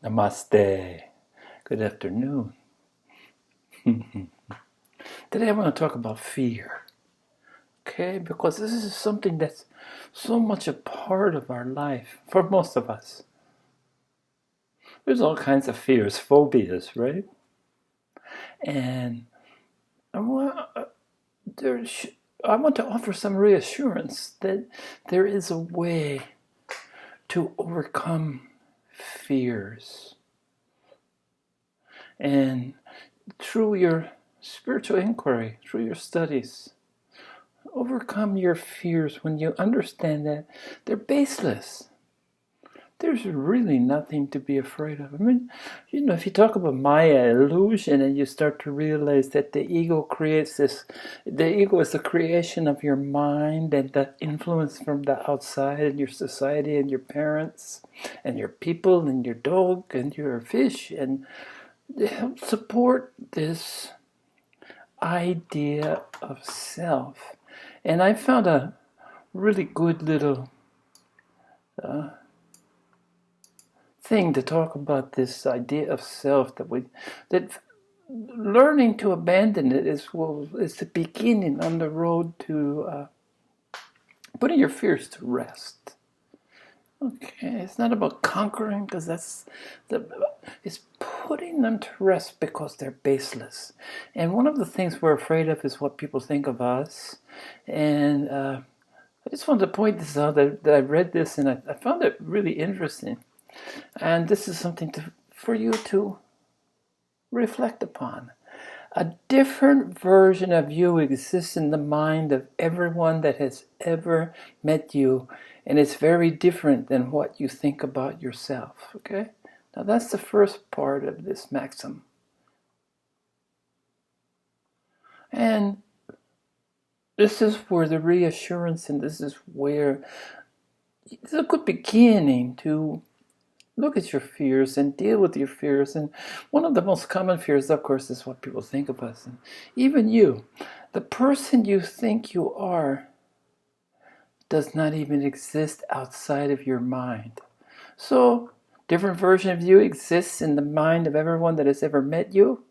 Namaste. Good afternoon. Today I want to talk about fear. Okay? Because this is something that's so much a part of our life for most of us. There's all kinds of fears, phobias, right? And I want to offer some reassurance that there is a way to overcome fears. And through your spiritual inquiry, through your studies, overcome your fears when you understand that they're baseless. There's really nothing to be afraid of. I mean, if you talk about Maya illusion and you start to realize that the ego the ego is the creation of your mind and the influence from the outside and your society and your parents and your people and your dog and your fish, and they help support this idea of self. And I found a really good little thing to talk about this idea of self, that learning to abandon it is the beginning on the road to putting your fears to rest. Okay, it's not about conquering, because it's putting them to rest because they're baseless. And one of the things we're afraid of is what people think of us. And I just wanted to point this out, that I read this and I found it really interesting. And this is something for you to reflect upon. A different version of you exists in the mind of everyone that has ever met you, and it's very different than what you think about yourself. Okay? Now that's the first part of this maxim. And this is where the reassurance, and this is where it's a good beginning to look at your fears and deal with your fears. And one of the most common fears, of course, is what people think of us. And even you, the person you think you are, does not even exist outside of your mind. So, different version of you exists in the mind of everyone that has ever met you.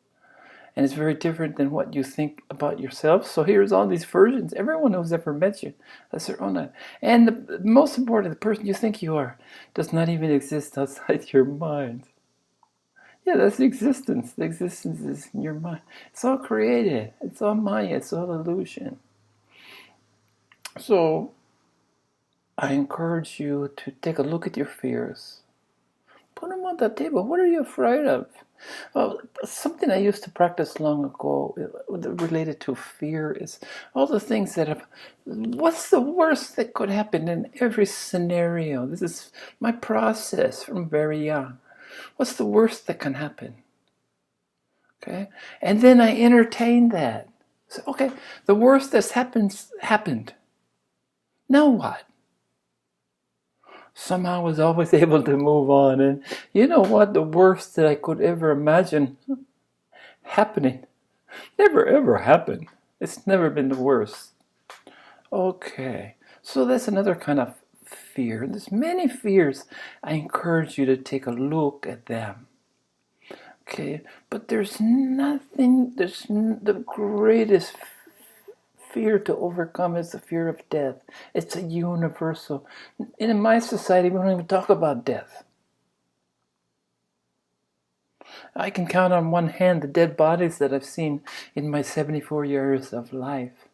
And it's very different than what you think about yourself. So here's all these versions. Everyone who's ever met you, that's their own. And the most important, the person you think you are, does not even exist outside your mind. Yeah, that's the existence. The existence is in your mind. It's all created. It's all Maya. It's all illusion. So I encourage you to take a look at your fears. Put them on the table. What are you afraid of? Well, something I used to practice long ago related to fear is all the things what's the worst that could happen in every scenario? This is my process from very young. What's the worst that can happen? Okay? And then I entertain that. So, okay, the worst that's happened. Now what? Somehow I was always able to move on. And you know what? The worst that I could ever imagine happening never ever happened. It's never been the worst. Okay, so that's another kind of fear. There's many fears. I encourage you to take a look at them. Okay, but there's the greatest fear to overcome is the fear of death. It's a universal. In my society, we don't even talk about death. I can count on one hand the dead bodies that I've seen in my 74 years of life.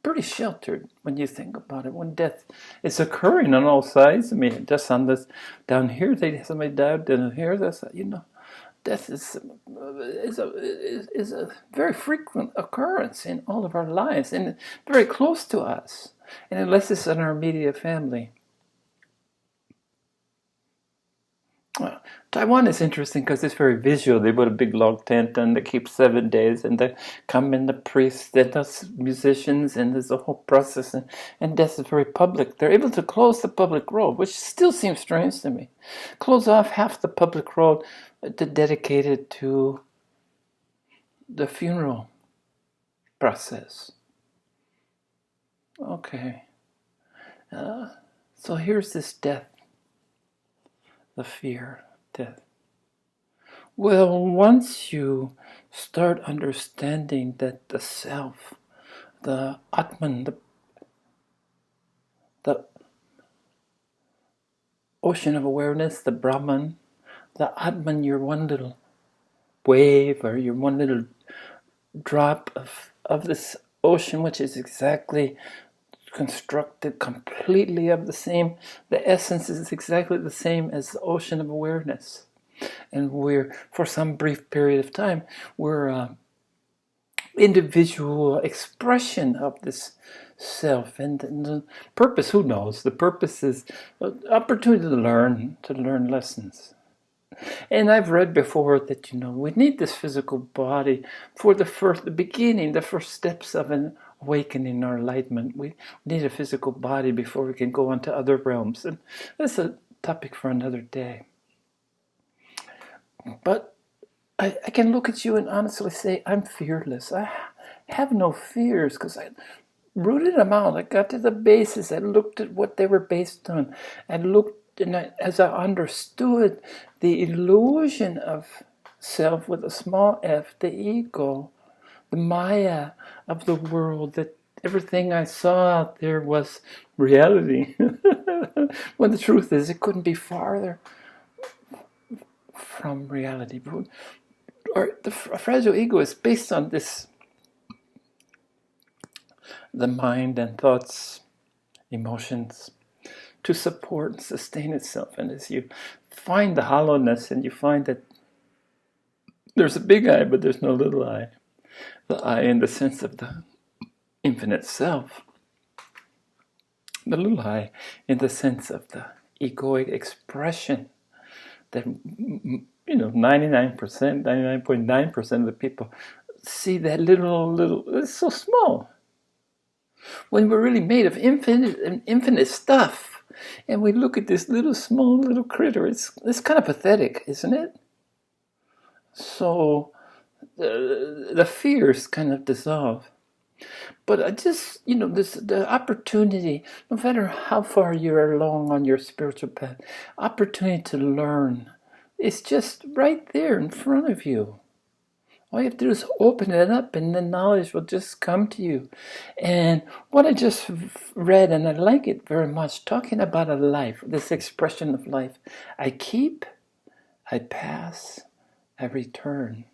Pretty sheltered when you think about it. When death is occurring on all sides. I mean, just on this down here, somebody died down here. Death is a very frequent occurrence in all of our lives, and very close to us. And unless it's in our immediate family. Well, Taiwan is interesting because it's very visual. They put a big log tent and they keep 7 days, and they come in the priests and the musicians, and there's a whole process, and death is very public. They're able to close the public road, which still seems strange to me. Close off half the public road to dedicate it to the funeral process. Okay. So here's this death. The fear, death. Well, once you start understanding that the self, the Atman, the ocean of awareness, the Brahman, the Atman, you're one little wave or you're one little drop of this ocean, which is exactly constructed completely of the same. The essence is exactly the same as the ocean of awareness. And we're, for some brief period of time, we're individual expression of this self. And the purpose, who knows? The purpose is opportunity to learn lessons. And I've read before that, we need this physical body for the beginning, the first steps of an awakening or enlightenment. We need a physical body before we can go on to other realms. And that's a topic for another day. But I can look at you and honestly say, I'm fearless. I have no fears because I rooted them out. I got to the basis. I looked at what they were based on. I looked, and as I understood the illusion of self with a small f, the ego, the Maya of the world, that everything I saw out there was reality. When the truth is, it couldn't be farther from reality. Or the fragile ego is based on this, the mind and thoughts, emotions, to support and sustain itself. And as you find the hollowness and you find that there's a big I, but there's no little I, the I in the sense of the infinite self, the little I in the sense of the egoic expression that 99.9% of the people see that little, it's so small. When we're really made of infinite stuff, and we look at this small little critter, it's kind of pathetic, isn't it? So the fears kind of dissolve. But I just, the opportunity, no matter how far you're along on your spiritual path, opportunity to learn, it's just right there in front of you. All you have to do is open it up and the knowledge will just come to you. And what I just read, and I like it very much, talking about a life, this expression of life. I keep, I pass, I return.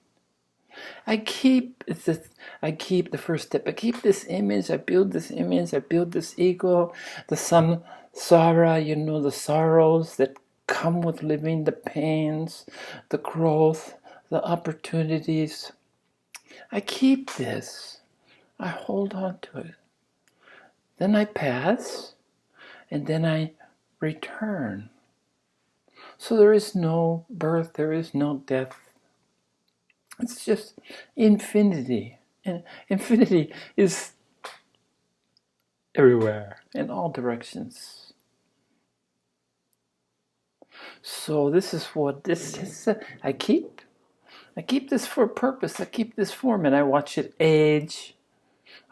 I keep the first step. I keep this image. I build this image. I build this ego. The samsara, the sorrows that come with living, the pains, the growth, the opportunities. I keep this. I hold on to it. Then I pass, and then I return. So there is no birth. There is no death. It's just infinity. And infinity is everywhere, in all directions. So this is what this is. I keep this for a purpose. I keep this form, and I watch it age.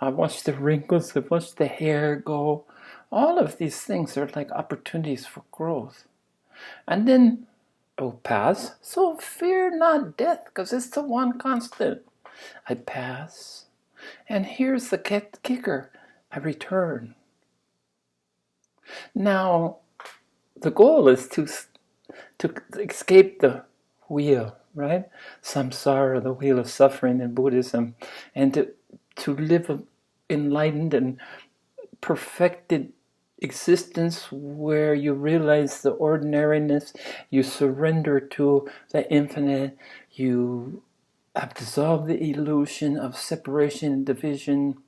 I watch the wrinkles. I watch the hair go. All of these things are like opportunities for growth. And then pass. So fear not death, because it's the one constant. I pass. And here's the kicker. I return. Now, the goal is to escape the wheel, right? Samsara, the wheel of suffering in Buddhism, and to live an enlightened and perfected existence where you realize the ordinariness, you surrender to the infinite, you have dissolved the illusion of separation and division.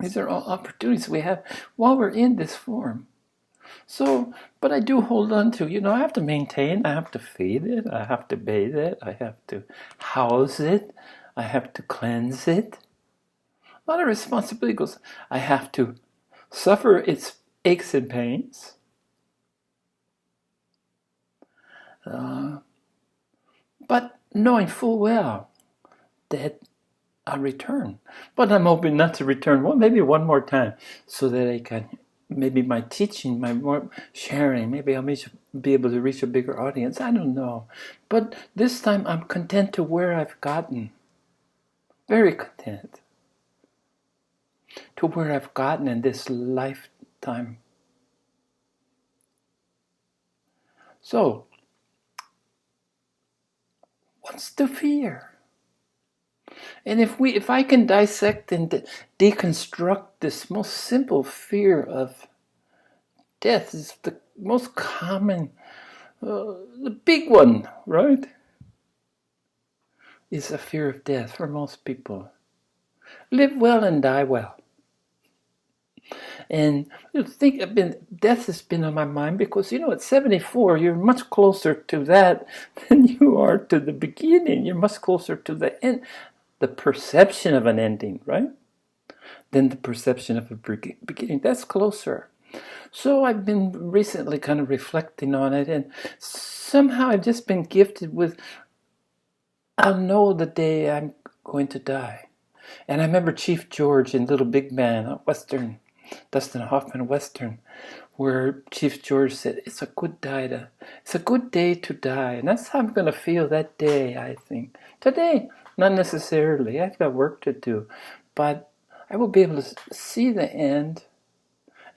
These are all opportunities we have while we're in this form. So, but I do hold on to, I have to maintain, I have to feed it, I have to bathe it, I have to house it, I have to cleanse it. A lot of responsibility goes, I have to suffer its aches and pains. But knowing full well that I'll return. But I'm hoping not to return, maybe one more time, so that I can maybe my teaching, my more sharing, maybe I'll be able to reach a bigger audience. I don't know. But this time I'm content to where I've gotten. Very content to where I've gotten in this lifetime. So, what's the fear? And if I can dissect and deconstruct this most simple fear of death, is the most common, the big one, right? Is a fear of death for most people. Live well and die well. And death has been on my mind because, at 74, you're much closer to that than you are to the beginning. You're much closer to the end, the perception of an ending, right? Than the perception of a beginning. That's closer. So I've been recently kind of reflecting on it, and somehow I've just been gifted with, I'll know the day I'm going to die. And I remember Chief George in Little Big Man, a Western, Dustin Hoffman Western, where Chief George said, it's a good day to die. And that's how I'm going to feel that day, I think. Today, not necessarily. I've got work to do. But I will be able to see the end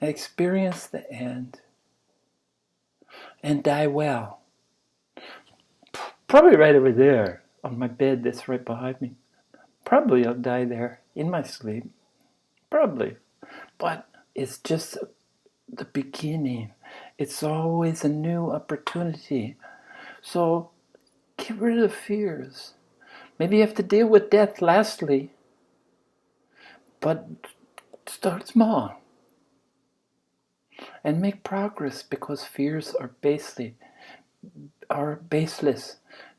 and experience the end and die well. Probably right over there on my bed that's right behind me. Probably I'll die there in my sleep. Probably. But it's just the beginning. It's always a new opportunity. So get rid of fears. Maybe you have to deal with death lastly, but start small and make progress, because fears are baseless.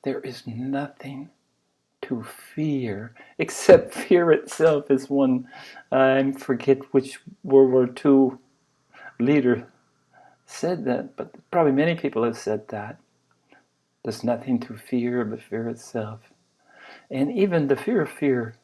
There is nothing to fear except fear itself, is one, I forget which World War II leader said that, but probably many people have said that. There's nothing to fear but fear itself. And even the fear of fear